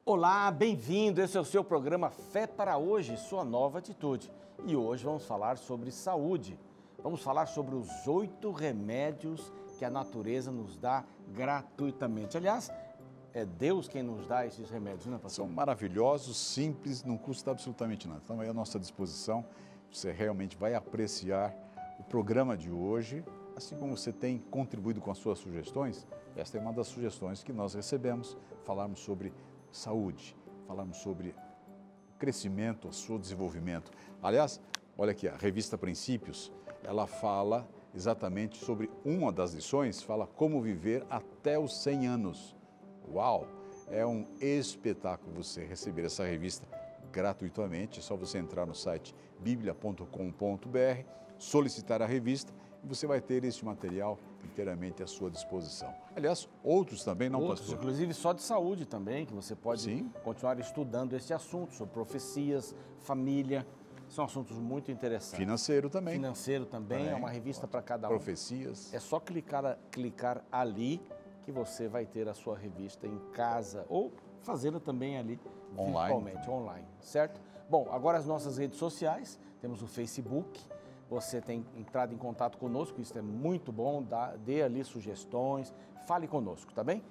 Olá, bem-vindo. Esse é o seu programa Fé para Hoje, sua nova atitude. E hoje vamos falar sobre saúde. Vamos falar sobre os 8 remédios que a natureza nos dá gratuitamente. Aliás, é Deus quem nos dá esses remédios, né, pastor? São maravilhosos, simples, não custa absolutamente nada. Então, aí à nossa disposição, você realmente vai apreciar o programa de hoje, assim como você tem contribuído com as suas sugestões. Esta é uma das sugestões que nós recebemos, falarmos sobre saúde, falarmos sobre crescimento, o seu desenvolvimento. Aliás, olha aqui, a revista Princípios, ela fala exatamente sobre uma das lições, fala como viver até os 100 anos. Uau! É um espetáculo você receber essa revista gratuitamente. É só você entrar no site biblia.com.br, solicitar a revista e você vai ter este material inteiramente à sua disposição. Aliás, outros também, não, Outros, pastor? inclusive só de saúde também, que você pode Sim. continuar estudando esse assunto, sobre profecias, família. São assuntos muito interessantes. Financeiro também. Financeiro também, é uma revista para cada um. Profecias. É só clicar ali que você vai ter a sua revista em casa ou fazê-la também ali virtualmente, online, certo? Bom, agora as nossas redes sociais, temos o Facebook, você tem entrado em contato conosco, isso é muito bom, dê ali sugestões, fale conosco, tá bem?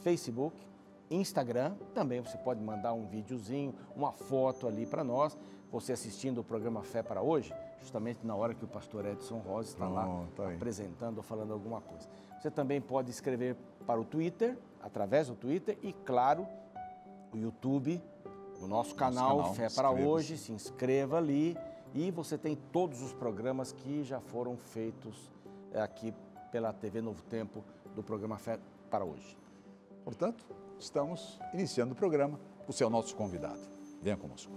Facebook, Instagram, também você pode mandar um videozinho, uma foto ali para nós, você assistindo o programa Fé para Hoje, justamente na hora que o pastor Edson Rosa está lá apresentando ou falando alguma coisa. Você também pode escrever para o Twitter, através do Twitter e, claro, o YouTube, o nosso canal Fé para Hoje, se inscreva ali e você tem todos os programas que já foram feitos aqui pela TV Novo Tempo do programa Fé para Hoje. Portanto, estamos iniciando o programa. Você é o nosso convidado. Venha conosco.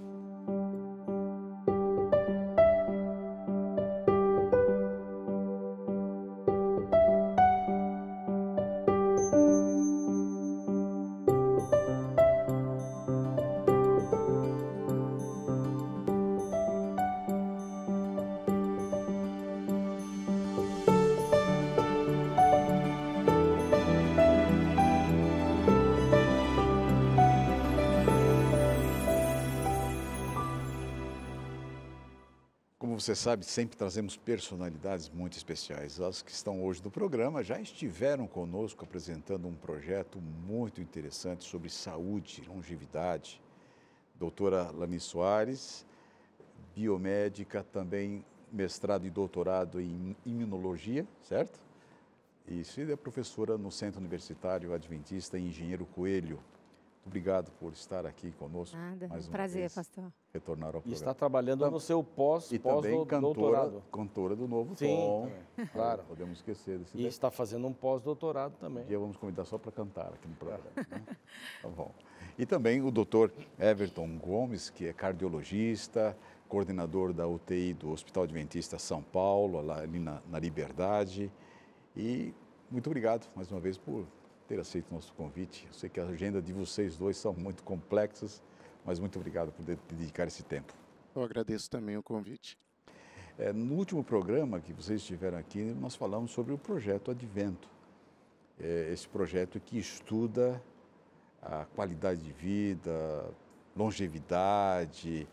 Você sabe, sempre trazemos personalidades muito especiais. As que estão hoje no programa já estiveram conosco apresentando um projeto muito interessante sobre saúde, longevidade. Doutora Lani Soares, biomédica, também mestrado e doutorado em imunologia, certo? E é professora no Centro Universitário Adventista Engenheiro Coelho. Obrigado por estar aqui conosco. Nada, mais uma prazer, vez, pastor. Retornar ao programa. E está trabalhando no seu E também pós-doutorado. cantora do Novo Sim, Tom. também, claro. Podemos esquecer desse E detalhe. está fazendo um pós-doutorado também. Um dia vamos convidar só para cantar aqui no programa. Né? Tá bom. E também o doutor Everton Gomes, que é cardiologista, coordenador da UTI do Hospital Adventista São Paulo, lá ali na Liberdade. E muito obrigado mais uma vez por ter aceito o nosso convite. Eu sei que a agenda de vocês dois são muito complexas, mas muito obrigado por dedicar esse tempo. Eu agradeço também o convite. No último programa que vocês estiveram aqui, nós falamos sobre o projeto Advento. Esse projeto que estuda a qualidade de vida, longevidade,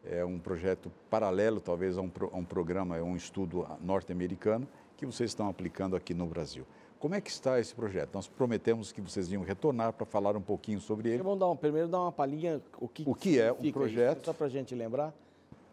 é um projeto paralelo talvez a um programa, um estudo norte-americano que vocês estão aplicando aqui no Brasil. Como é que está esse projeto? Nós prometemos que vocês iam retornar para falar um pouquinho sobre ele. Vamos primeiro dar uma palhinha o que é um projeto. Isso, só para a gente lembrar.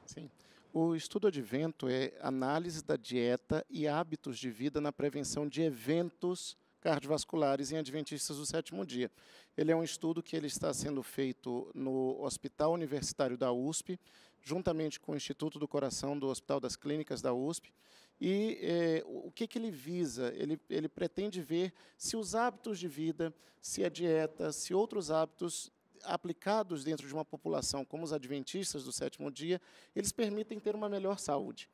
Sim. O estudo Advento é análise da dieta e hábitos de vida na prevenção de eventos cardiovasculares em adventistas do sétimo dia. Ele é um estudo que ele está sendo feito no Hospital Universitário da USP, juntamente com o Instituto do Coração do Hospital das Clínicas da USP. E o que ele visa? Ele pretende ver se os hábitos de vida, se a dieta, se outros hábitos aplicados dentro de uma população como os adventistas do sétimo dia, eles permitem ter uma melhor saúde.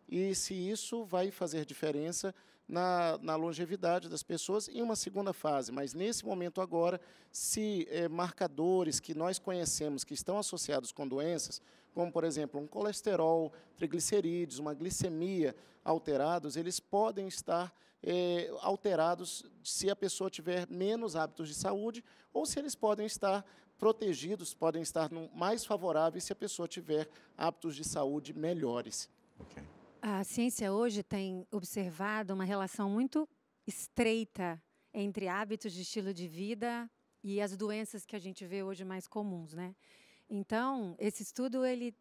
E se isso vai fazer diferença na longevidade das pessoas em uma segunda fase. Mas, nesse momento agora, se marcadores que nós conhecemos que estão associados com doenças, como, por exemplo, um colesterol, triglicerídeos, uma glicemia alterados, eles podem estar alterados se a pessoa tiver menos hábitos de saúde ou se eles podem estar protegidos, podem estar mais favoráveis se a pessoa tiver hábitos de saúde melhores. Ok. A ciência hoje tem observado uma relação muito estreita entre hábitos de estilo de vida e as doenças que a gente vê hoje mais comuns, né? Então, esse estudo ele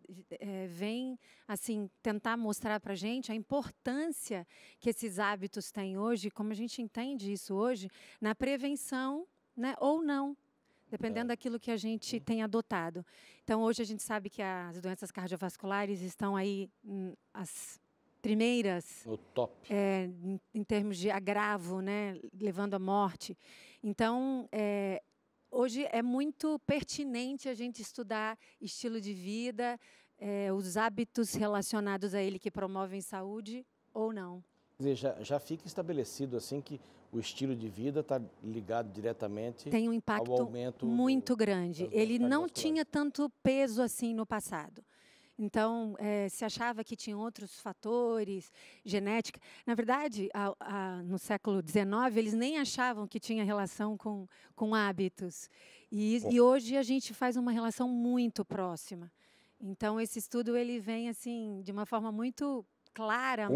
vem assim tentar mostrar para a gente a importância que esses hábitos têm hoje, como a gente entende isso hoje, na prevenção, né, ou não, dependendo daquilo que a gente tem adotado. Então, hoje a gente sabe que as doenças cardiovasculares estão aí as primeiras No top. em termos de agravo, né, levando à morte. Então, hoje é muito pertinente a gente estudar estilo de vida, os hábitos relacionados a ele que promovem saúde ou não. Quer dizer, já fica estabelecido assim que o estilo de vida está ligado diretamente Tem um ao impacto aumento muito grande. das Ele não cardiovasculares. tinha tanto peso assim no passado. Então, se achava que tinha outros fatores, genética. Na verdade, no século XIX, eles nem achavam que tinha relação com hábitos. E hoje a gente faz uma relação muito próxima. Então, esse estudo ele vem assim de uma forma muito clara,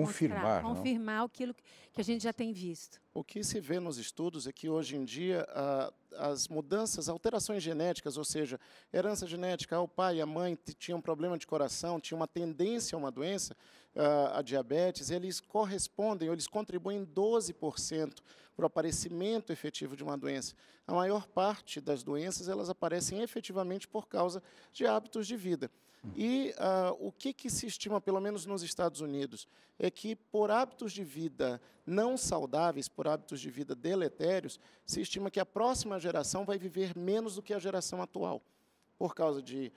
confirmar aquilo que a gente já tem visto. O que se vê nos estudos é que, hoje em dia, as mudanças, alterações genéticas, ou seja, herança genética, o pai e a mãe tinham problema de coração, tinham uma tendência a uma doença, a diabetes, eles correspondem, ou eles contribuem 12% para o aparecimento efetivo de uma doença. A maior parte das doenças, elas aparecem efetivamente por causa de hábitos de vida. E o que se estima, pelo menos nos Estados Unidos, é que por hábitos de vida não saudáveis, por hábitos de vida deletérios, se estima que a próxima geração vai viver menos do que a geração atual, por causa de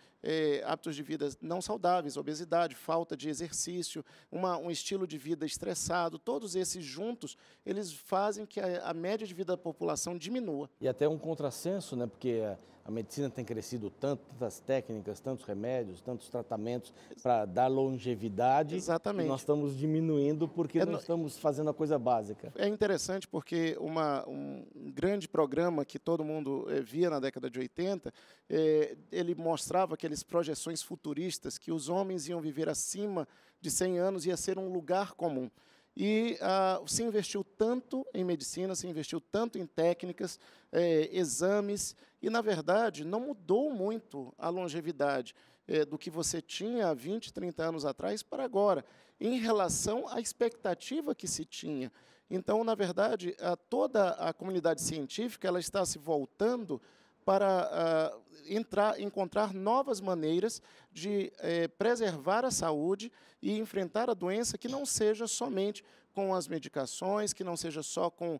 hábitos de vida não saudáveis, obesidade, falta de exercício, um estilo de vida estressado. Todos esses juntos, eles fazem que a média de vida da população diminua. E até um contrassenso, né? Porque a medicina tem crescido tanto, tantas técnicas, tantos remédios, tantos tratamentos para dar longevidade. Exatamente. E nós estamos diminuindo porque não estamos fazendo a coisa básica. É interessante porque um grande programa que todo mundo via na década de 80, ele mostrava aqueles projeções futuristas que os homens iam viver acima de 100 anos, ia ser um lugar comum. E se investiu tanto em medicina, se investiu tanto em técnicas, exames, e, na verdade, não mudou muito a longevidade do que você tinha há 20, 30 anos atrás para agora, em relação à expectativa que se tinha. Então, na verdade, toda a comunidade científica ela está se voltando para encontrar novas maneiras de preservar a saúde e enfrentar a doença que não seja somente com as medicações, que não seja só com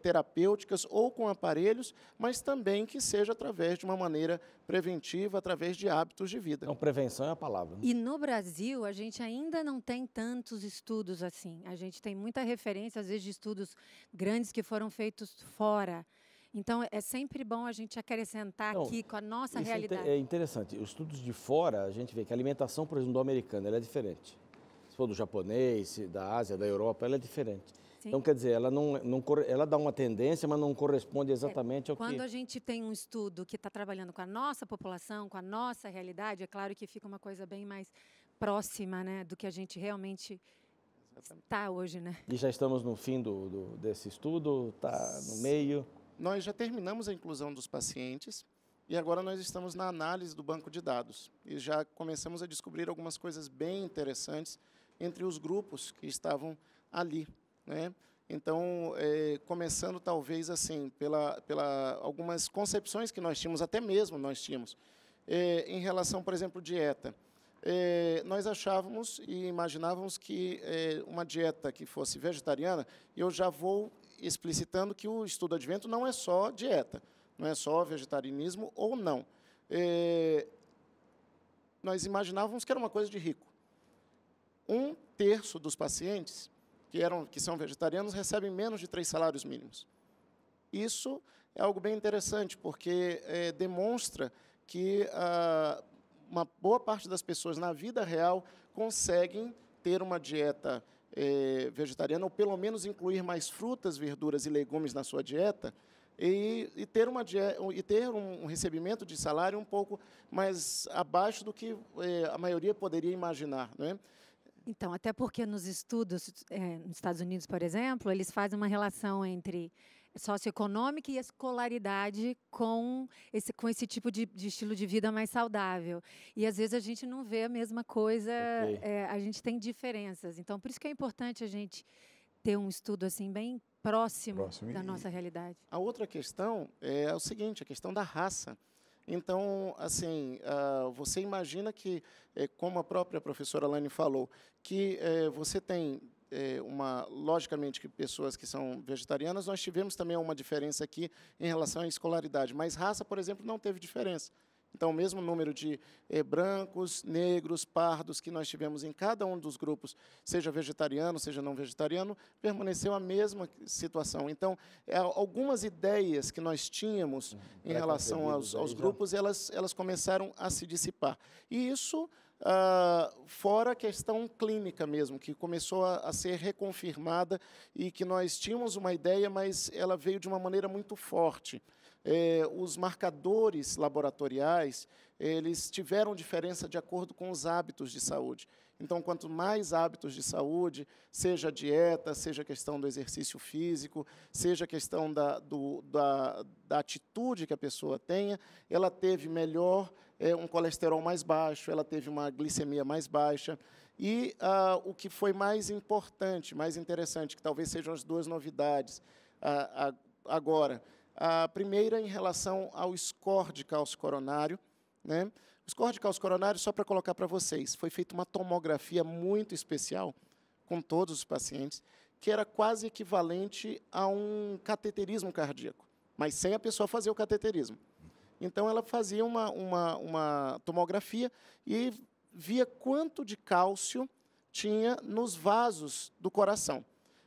terapêuticas ou com aparelhos, mas também que seja através de uma maneira preventiva, através de hábitos de vida. Então, prevenção é a palavra. Né? E no Brasil, a gente ainda não tem tantos estudos assim. A gente tem muita referência, às vezes, de estudos grandes que foram feitos fora. Então, é sempre bom a gente acrescentar aqui com a nossa realidade. É interessante. Os estudos de fora, a gente vê que a alimentação, por exemplo, do americano, ela é diferente. Se for do japonês, da Ásia, da Europa, ela é diferente. Sim. Então, quer dizer, ela dá uma tendência, mas não corresponde exatamente ao que... Quando a gente tem um estudo que está trabalhando com a nossa população, com a nossa realidade, é claro que fica uma coisa bem mais próxima, né, do que a gente realmente está hoje, né? E já estamos no fim desse estudo, está no meio... Nós já terminamos a inclusão dos pacientes e agora nós estamos na análise do banco de dados. E já começamos a descobrir algumas coisas bem interessantes entre os grupos que estavam ali, né? Então, começando talvez assim, pela algumas concepções que nós tínhamos, até mesmo nós tínhamos, em relação, por exemplo, dieta. Nós achávamos e imaginávamos que uma dieta que fosse vegetariana, eu já vou explicitando que o estudo advento não é só dieta, não é só vegetarianismo ou não. Nós imaginávamos que era uma coisa de rico. 1/3 dos pacientes que são vegetarianos recebem menos de 3 salários mínimos. Isso é algo bem interessante, porque demonstra que uma boa parte das pessoas na vida real conseguem ter uma dieta vegetariana, ou pelo menos incluir mais frutas, verduras e legumes na sua dieta, e ter um recebimento de salário um pouco mais abaixo do que a maioria poderia imaginar, não é? Então, até porque nos estudos, nos Estados Unidos, por exemplo, eles fazem uma relação entre socioeconômica e escolaridade com esse tipo de estilo de vida mais saudável. E, às vezes, a gente não vê a mesma coisa, a gente tem diferenças. Então, por isso que é importante a gente ter um estudo assim bem próximo da nossa realidade. A outra questão é o seguinte, a questão da raça. Então, assim, você imagina que, como a própria professora Lani falou, que você tem logicamente, que pessoas que são vegetarianas, nós tivemos também uma diferença aqui em relação à escolaridade, mas raça, por exemplo, não teve diferença. Então, o mesmo número de brancos, negros, pardos que nós tivemos em cada um dos grupos, seja vegetariano, seja não vegetariano, permaneceu a mesma situação. Então, algumas ideias que nós tínhamos em relação aos grupos, elas começaram a se dissipar. E isso, fora a questão clínica mesmo, que começou a ser reconfirmada e que nós tínhamos uma ideia, mas ela veio de uma maneira muito forte. Os marcadores laboratoriais, eles tiveram diferença de acordo com os hábitos de saúde. Então, quanto mais hábitos de saúde, seja a dieta, seja a questão do exercício físico, seja a questão da atitude que a pessoa tenha, ela teve melhor um colesterol mais baixo, ela teve uma glicemia mais baixa. E o que foi mais importante, mais interessante, que talvez sejam as duas novidades agora. A primeira, em relação ao score de cálcio coronário, né? O score de cálcio coronário, só para colocar para vocês, foi feita uma tomografia muito especial com todos os pacientes, que era quase equivalente a um cateterismo cardíaco, mas sem a pessoa fazer o cateterismo. Então, ela fazia uma tomografia e via quanto de cálcio tinha nos vasos do coração.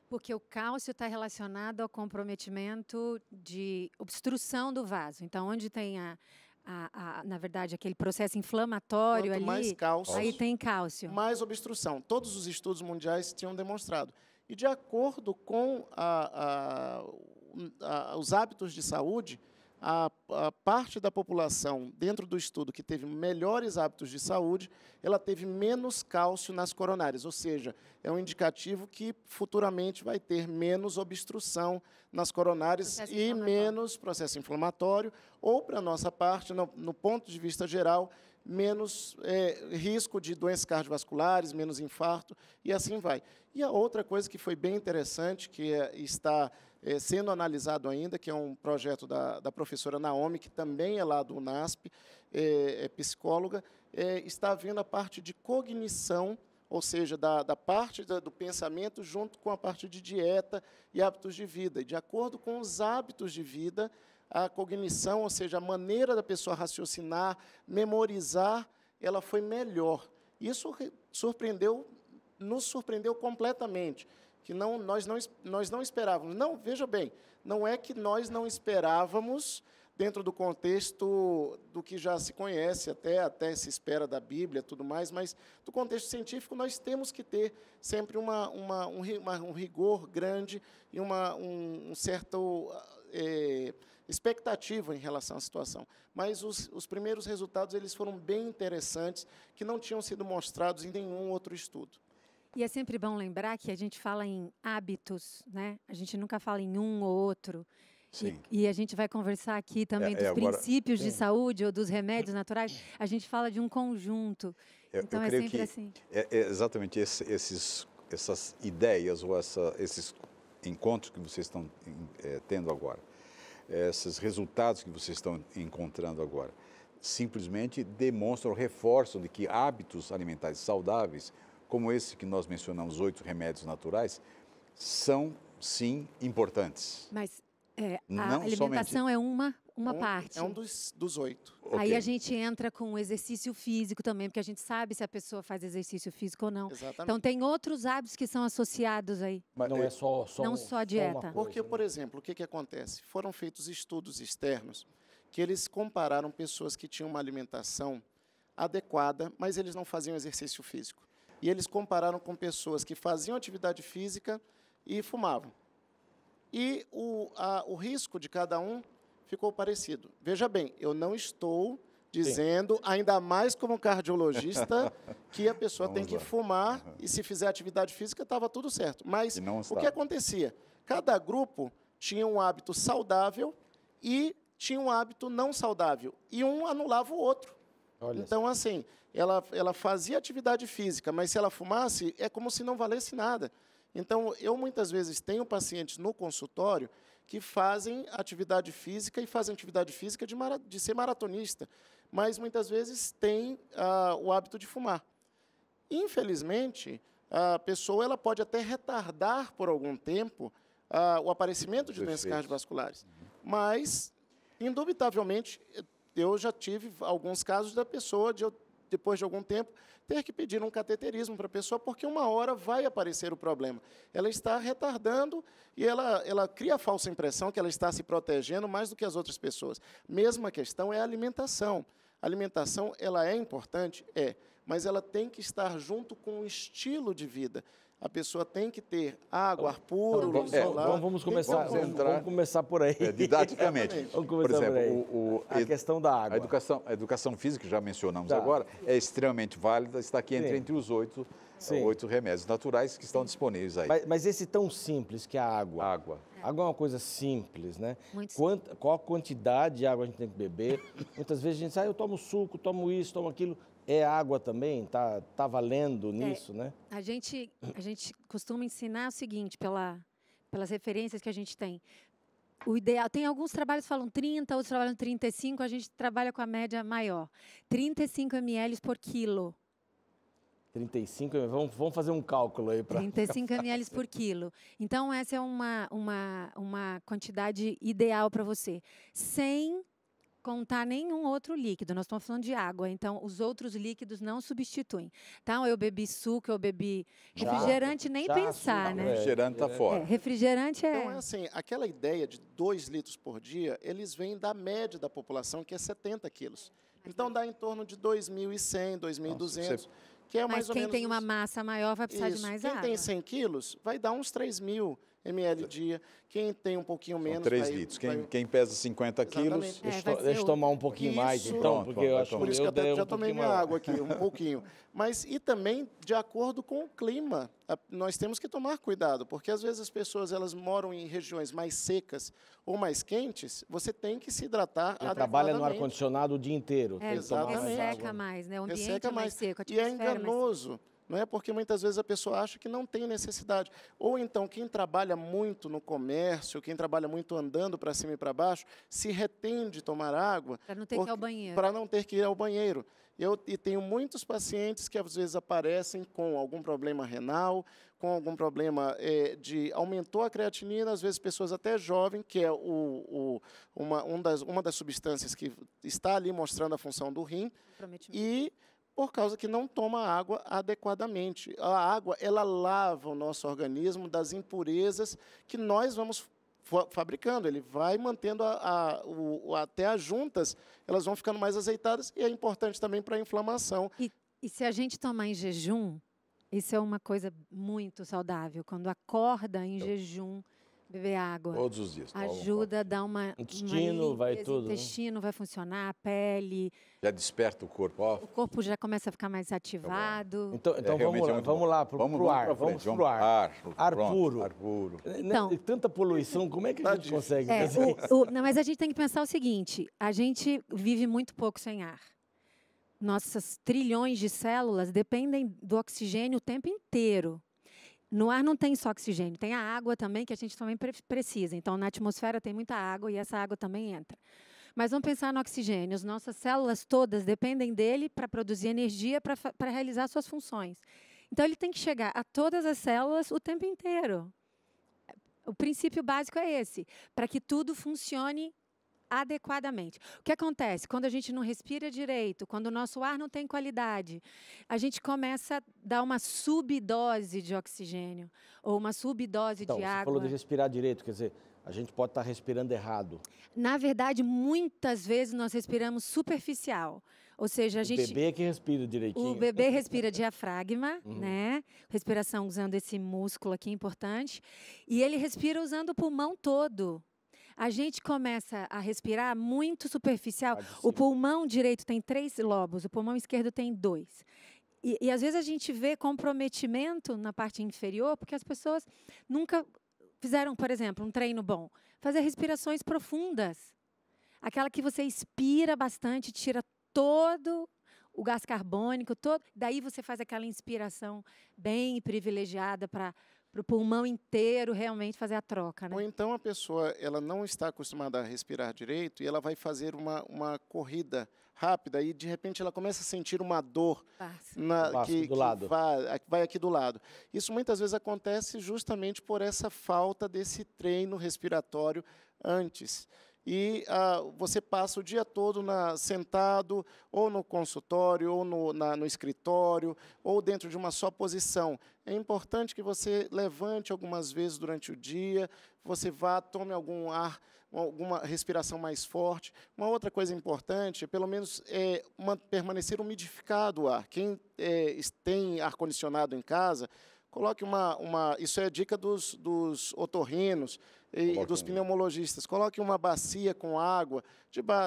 Porque o cálcio está relacionado ao comprometimento de obstrução do vaso. Então, onde tem, na verdade, aquele processo inflamatório Quanto ali, mais cálcio, aí tem cálcio. Mais obstrução. Todos os estudos mundiais tinham demonstrado. E, de acordo com os hábitos de saúde, a parte da população dentro do estudo que teve melhores hábitos de saúde, ela teve menos cálcio nas coronárias, ou seja, é um indicativo que futuramente vai ter menos obstrução nas coronárias e menos processo inflamatório, ou, para a nossa parte, no ponto de vista geral, menos risco de doenças cardiovasculares, menos infarto, e assim vai. E a outra coisa que foi bem interessante, que está sendo analisado ainda, que é um projeto da professora Naomi, que também é lá do UNASP, é psicóloga, está havendo a parte de cognição, ou seja, da parte do pensamento junto com a parte de dieta e hábitos de vida. E, de acordo com os hábitos de vida, a cognição, ou seja, a maneira da pessoa raciocinar, memorizar, ela foi melhor. Isso nos surpreendeu completamente, que nós não esperávamos. Não, veja bem, não é que nós não esperávamos, dentro do contexto do que já se conhece, até se espera da Bíblia, tudo mais, mas do contexto científico nós temos que ter sempre um rigor grande e um certo expectativa em relação à situação. Mas os primeiros resultados eles foram bem interessantes, que não tinham sido mostrados em nenhum outro estudo. E é sempre bom lembrar que a gente fala em hábitos, né? A gente nunca fala em um ou outro. Sim. E a gente vai conversar aqui também dos princípios de saúde ou dos remédios naturais. A gente fala de um conjunto. Então, é sempre assim. Exatamente essas ideias ou esses encontros que vocês estão tendo agora, esses resultados que vocês estão encontrando agora, simplesmente demonstram, reforçam de que hábitos alimentares saudáveis, como esse que nós mencionamos, 8 remédios naturais, são, sim, importantes. Mas a alimentação é uma parte. É um dos 8. Okay. Aí a gente entra com o exercício físico também, porque a gente sabe se a pessoa faz exercício físico ou não. Exatamente. Então, tem outros hábitos que são associados aí. Mas não é só a dieta. Porque, por exemplo, o que acontece? Foram feitos estudos externos que eles compararam pessoas que tinham uma alimentação adequada, mas eles não faziam exercício físico. E eles compararam com pessoas que faziam atividade física e fumavam. e o risco de cada um ficou parecido. Veja bem, eu não estou dizendo, ainda mais como cardiologista, que a pessoa tem que fumar e se fizer atividade física estava tudo certo. Mas o que acontecia? Cada grupo tinha um hábito saudável e tinha um hábito não saudável. E um anulava o outro. Então, assim, ela fazia atividade física, mas se ela fumasse, é como se não valesse nada. Então, eu muitas vezes tenho pacientes no consultório que fazem atividade física e fazem atividade física de ser maratonista, mas muitas vezes têm o hábito de fumar. Infelizmente, a pessoa ela pode até retardar por algum tempo o aparecimento de doenças cardiovasculares, mas, indubitavelmente, eu já tive alguns casos da pessoa, depois de algum tempo, ter que pedir um cateterismo para a pessoa, porque uma hora vai aparecer o problema. Ela está retardando e ela cria a falsa impressão que ela está se protegendo mais do que as outras pessoas. Mesma questão é a alimentação. A alimentação ela é importante? É, mas ela tem que estar junto com o estilo de vida. A pessoa tem que ter água, ar puro, luz solar. Vamos começar por aí. Didaticamente. Vamos começar por aí. A questão da água. A educação física, que já mencionamos agora, é extremamente válida, está aqui entre os 8 remédios naturais que estão disponíveis aí. Mas esse tão simples que é a água. Água é uma coisa simples, né? Qual a quantidade de água a gente tem que beber? Muitas vezes a gente diz, eu tomo suco, tomo isso, tomo aquilo. É água também? Tá valendo nisso, né? A gente costuma ensinar o seguinte, pelas referências que a gente tem. O ideal, tem alguns trabalhos que falam 30, outros trabalham 35, a gente trabalha com a média maior. 35 ml por quilo. 35, vamos fazer um cálculo aí para 35 ml por quilo. Então, essa é uma quantidade ideal para você. Sem contar nenhum outro líquido. Nós estamos falando de água, então os outros líquidos não substituem. Então, eu bebi suco, eu bebi refrigerante, nem pensar, né? Refrigerante está fora. Refrigerante é... Então, é assim, aquela ideia de 2 litros por dia, eles vêm da média da população, que é 70 quilos. Então, dá em torno de 2.100, 2.200, que é mais ou menos... Mas quem tem uma massa maior vai precisar de mais água. Quem tem 100 quilos, vai dar uns 3.000 ml dia. Quem tem um pouquinho menos... São 3 litros. Quem pesa 50 quilos... Deixa eu tomar um pouquinho mais, então, porque eu acho que por isso que eu já tomei minha água aqui, um pouquinho. Mas, e também, de acordo com o clima, nós temos que tomar cuidado, porque às vezes as pessoas elas moram em regiões mais secas ou mais quentes, você tem que se hidratar adequadamente. Trabalha no ar-condicionado o dia inteiro. Exatamente. Resseca mais, né? O ambiente é mais seco, a e é enganoso. Não é porque muitas vezes a pessoa acha que não tem necessidade. Ou então, quem trabalha muito no comércio, quem trabalha muito andando para cima e para baixo, se retém de tomar água. Para não ter que ir ao banheiro. Para não ter que ir ao banheiro. E tenho muitos pacientes que, às vezes, aparecem com algum problema renal, com algum problema aumentou a creatinina, às vezes pessoas até jovens, que é uma das substâncias que está ali mostrando a função do rim, e por causa que não toma água adequadamente. A água, ela lava o nosso organismo das impurezas que nós vamos fabricando. Ele vai mantendo até as juntas, elas vão ficando mais azeitadas, e é importante também para a inflamação. E se a gente tomar em jejum, isso é uma coisa muito saudável. Quando acorda em jejum, beber água. Todos os dias. Ajuda a dar uma intestino, vai tudo. O intestino vai funcionar, a pele. Já desperta o corpo. O corpo já começa a ficar mais ativado. Então vamos lá pro ar. Vamos pro ar. Ar puro. Ar puro. Então, tanta poluição, como é que a gente consegue fazer isso? Não, mas a gente tem que pensar o seguinte, a gente vive muito pouco sem ar. Nossas trilhões de células dependem do oxigênio o tempo inteiro. No ar não tem só oxigênio, tem a água também, que a gente também precisa. Então, na atmosfera tem muita água e essa água também entra. Mas vamos pensar no oxigênio. As nossas células todas dependem dele para produzir energia, para realizar suas funções. Então, ele tem que chegar a todas as células o tempo inteiro. O princípio básico é esse, para que tudo funcione adequadamente. O que acontece? Quando a gente não respira direito, quando o nosso ar não tem qualidade, a gente começa a dar uma subdose de oxigênio ou uma subdose de água. Você falou de respirar direito, quer dizer, a gente pode estar respirando errado. Na verdade, muitas vezes nós respiramos superficial. Ou seja, a gente... O bebê que respira direitinho. O bebê respira diafragma, né? Respiração usando esse músculo aqui importante. E ele respira usando o pulmão todo. A gente começa a respirar muito superficial. O pulmão direito tem 3 lobos, o pulmão esquerdo tem 2. E às vezes a gente vê comprometimento na parte inferior, porque as pessoas nunca fizeram, por exemplo, um treino bom. Fazer respirações profundas. Aquela que você expira bastante, tira todo o gás carbônico, daí você faz aquela inspiração bem privilegiada para o pulmão inteiro realmente fazer a troca, né? Ou então a pessoa ela não está acostumada a respirar direito e ela vai fazer uma corrida rápida e, de repente, ela começa a sentir uma dor que vai aqui do lado. Isso muitas vezes acontece justamente por essa falta desse treino respiratório antes. E você passa o dia todo sentado, ou no consultório, ou no escritório, ou dentro de uma só posição. É importante que você levante algumas vezes durante o dia, você vá, tome alguma respiração mais forte. Uma outra coisa importante é, pelo menos, permanecer umidificado o ar. Quem tem ar-condicionado em casa, coloque isso é dica dos otorrinos e dos pneumologistas. Coloque uma bacia com água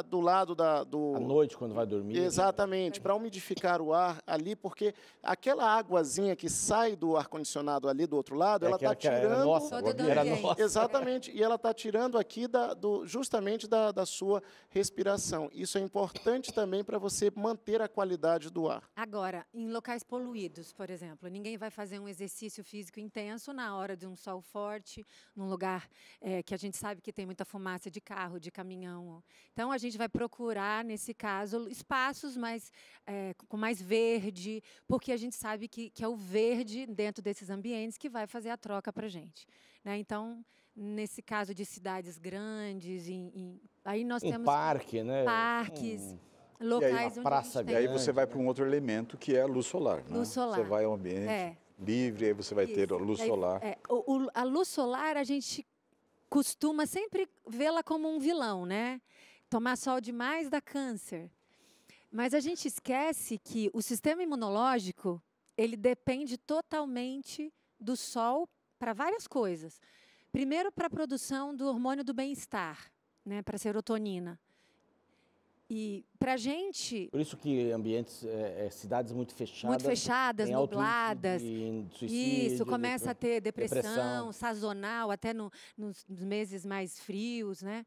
do lado à noite, quando vai dormir. Exatamente, para umidificar o ar ali, porque aquela águazinha que sai do ar-condicionado ali do outro lado, ela está tirando... Era nossa. Exatamente, e ela está tirando aqui justamente da sua respiração. Isso é importante também para você manter a qualidade do ar. Agora, em locais poluídos, por exemplo, ninguém vai fazer um exercício físico intenso na hora de um sol forte, num lugar que a gente sabe que tem muita fumaça de carro, de caminhão. Então, a gente vai procurar, nesse caso, espaços com mais verde, porque a gente sabe que é o verde dentro desses ambientes que vai fazer a troca para a gente, né? Então, nesse caso de cidades grandes, aí nós temos parque, né? Parques, locais onde a gente tem... E aí você vai para um outro elemento, que é a luz solar. Né? Luz solar. Você vai ao ambiente livre, aí você vai ter a luz solar. A luz solar, a gente costuma sempre vê-la como um vilão, né? Tomar sol demais dá câncer. Mas a gente esquece que o sistema imunológico, ele depende totalmente do sol para várias coisas. Primeiro, para a produção do hormônio do bem-estar, né? Para a serotonina. E para a gente... Por isso que ambientes, cidades muito fechadas, nubladas. Suicídio, isso, começa a ter depressão sazonal, até nos meses mais frios, né?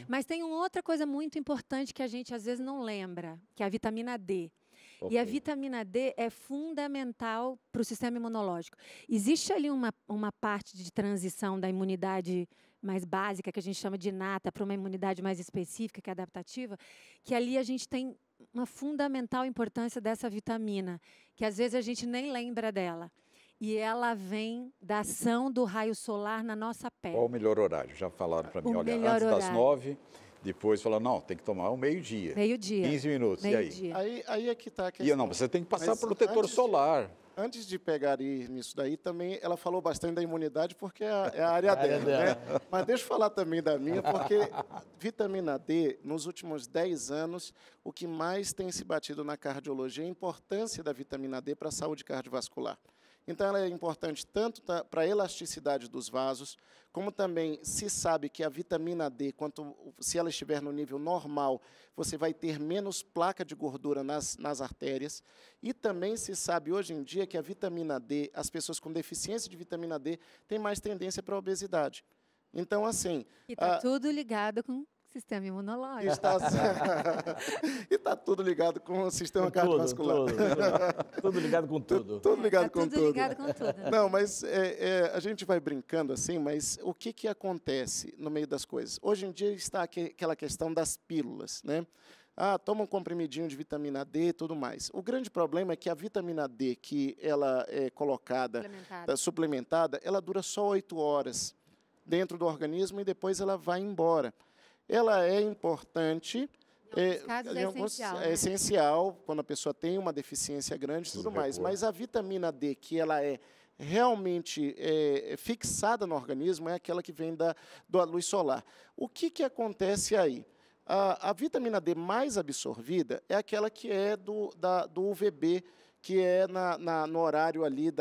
Mas tem uma outra coisa muito importante que a gente às vezes não lembra, que é a vitamina D. E a vitamina D é fundamental para o sistema imunológico. Existe ali uma parte de transição da imunidade mais básica, que a gente chama de inata, para uma imunidade mais específica, que é adaptativa, que ali a gente tem uma fundamental importância dessa vitamina, que às vezes a gente nem lembra dela. E ela vem da ação do raio solar na nossa pele. Qual o melhor horário? Já falaram para mim, olha, antes das 9, depois falaram, não, tem que tomar o meio-dia. Meio-dia. 15 minutos, e aí? Aí é que está a questão. Não, você tem que passar protetor solar. Antes de pegar nisso daí, também ela falou bastante da imunidade, porque é a área dela, né? Mas deixa eu falar também da minha, porque vitamina D, nos últimos 10 anos, o que mais tem se batido na cardiologia é a importância da vitamina D para a saúde cardiovascular. Então, ela é importante tanto para a elasticidade dos vasos, como também se sabe que a vitamina D, se ela estiver no nível normal, você vai ter menos placa de gordura nas artérias. E também se sabe hoje em dia que a vitamina D, as pessoas com deficiência de vitamina D, têm mais tendência para a obesidade. Então, assim... E está tudo ligado com sistema imunológico. E está tudo ligado com o sistema cardiovascular. Tudo ligado com tudo. Tudo ligado com tudo. Ligado com tudo. Não, mas a gente vai brincando assim, mas o que acontece no meio das coisas? Hoje em dia está aquela questão das pílulas, né? Toma um comprimidinho de vitamina D e tudo mais. O grande problema é que a vitamina D que ela é colocada, suplementada, ela dura só 8 horas dentro do organismo e depois ela vai embora. Ela é importante, é essencial quando a pessoa tem uma deficiência grande e tudo mais, mas a vitamina D, que ela é realmente fixada no organismo, é aquela que vem da luz solar. O que acontece aí? A vitamina D mais absorvida é aquela que é do UVB, que é no horário ali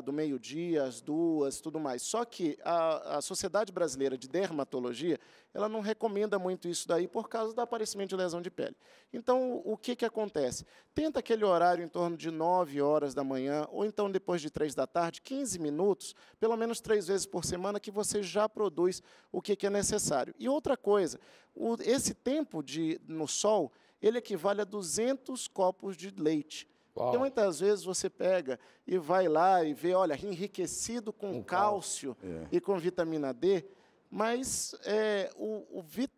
do meio-dia, às 2h, tudo mais. Só que a Sociedade Brasileira de Dermatologia, ela não recomenda muito isso daí por causa do aparecimento de lesão de pele. Então, o que acontece? Tenta aquele horário em torno de 9h da manhã, ou então depois de 3 da tarde, 15 minutos, pelo menos 3 vezes por semana, que você já produz o que é necessário. E outra coisa, esse tempo no sol, ele equivale a 200 copos de leite. Uau. Então, muitas vezes você pega e vai lá e vê, olha, enriquecido com cálcio e com vitamina D, mas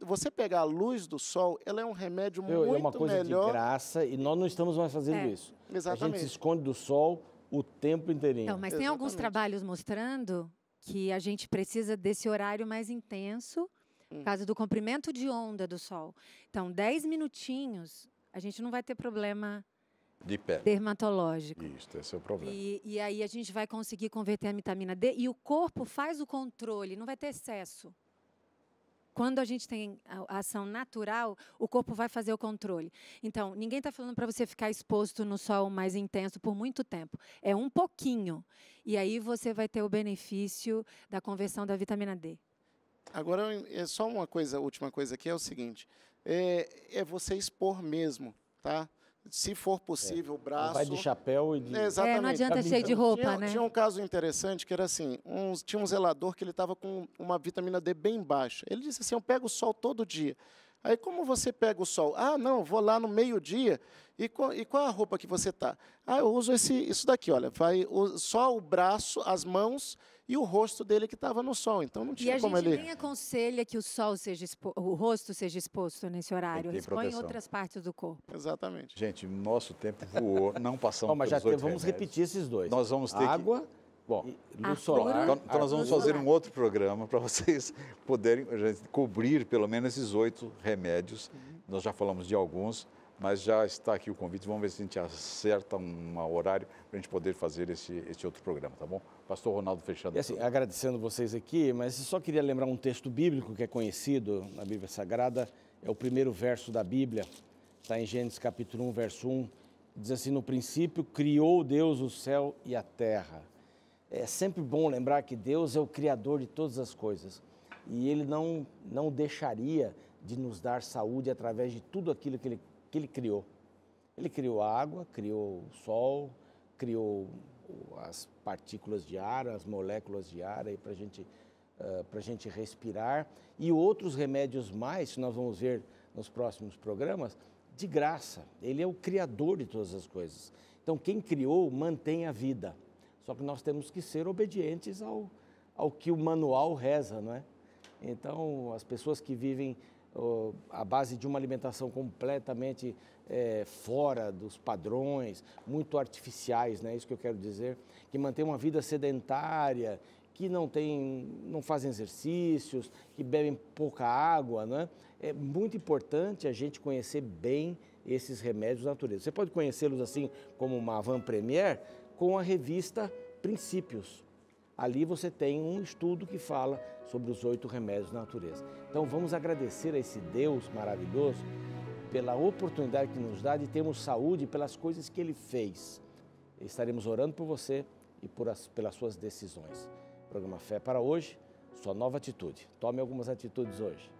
você pegar a luz do sol, ela é um remédio muito melhor. É uma coisa de graça e nós não estamos mais fazendo isso. Exatamente. A gente se esconde do sol o tempo inteirinho. Então, mas tem alguns trabalhos mostrando que a gente precisa desse horário mais intenso, por causa do comprimento de onda do sol. Então, 10 minutinhos, a gente não vai ter problema de pele dermatológico. Isso, esse é o problema. E aí a gente vai conseguir converter a vitamina D e o corpo faz o controle, não vai ter excesso. Quando a gente tem a ação natural, o corpo vai fazer o controle. Então, ninguém está falando para você ficar exposto no sol mais intenso por muito tempo. É um pouquinho. E aí você vai ter o benefício da conversão da vitamina D. Agora, é só uma coisa, última coisa aqui, é o seguinte. É você expor mesmo, tá? Se for possível, o braço... Vai de chapéu e de... Exatamente. Não adianta cheio de roupa, né? Tinha um caso interessante que era assim, tinha um zelador que ele estava com uma vitamina D bem baixa. Ele disse assim, eu pego o sol todo dia. Aí, como você pega o sol? Ah, não, vou lá no meio-dia. E qual a roupa que você está? Ah, eu uso isso daqui, olha. Só o braço, as mãos e o rosto dele que estava no sol. Então, não tinha como ele... E a gente nem aconselha que o rosto seja exposto nesse horário. Expõe outras partes do corpo. Exatamente. Gente, nosso tempo voou, não passamos mas pelos já 8 vamos remédios. repetir esses dois. Nós vamos ter água, luz solar. Então nós vamos fazer um outro programa para vocês poderem cobrir pelo menos esses 8 remédios. Nós já falamos de alguns, mas já está aqui o convite. Vamos ver se a gente acerta um horário para a gente poder fazer esse outro programa, tá bom? Pastor Ronaldo fechando. E assim, agradecendo vocês aqui, mas só queria lembrar um texto bíblico que é conhecido na Bíblia Sagrada. É o primeiro verso da Bíblia. Está em Gênesis capítulo 1, verso 1. Diz assim, no princípio criou Deus o céu e a terra. É sempre bom lembrar que Deus é o Criador de todas as coisas. E Ele não deixaria de nos dar saúde através de tudo aquilo que Ele criou. Ele criou a água, criou o sol, criou as partículas de ar, as moléculas de ar para a gente respirar. E outros remédios mais, que nós vamos ver nos próximos programas, de graça. Ele é o Criador de todas as coisas. Então, quem criou mantém a vida. Só que nós temos que ser obedientes ao que o manual reza, não é? Então, as pessoas que vivem à base de uma alimentação completamente fora dos padrões, muito artificiais, né? Isso que eu quero dizer, que mantém uma vida sedentária, que não fazem exercícios, que bebem pouca água, né? É muito importante a gente conhecer bem esses remédios da natureza. Você pode conhecê-los assim como uma avant-première com a revista Princípios. Ali você tem um estudo que fala sobre os 8 remédios da natureza. Então vamos agradecer a esse Deus maravilhoso pela oportunidade que nos dá de termos saúde pelas coisas que Ele fez. Estaremos orando por você e pelas suas decisões. Programa Fé para hoje, sua nova atitude. Tome algumas atitudes hoje.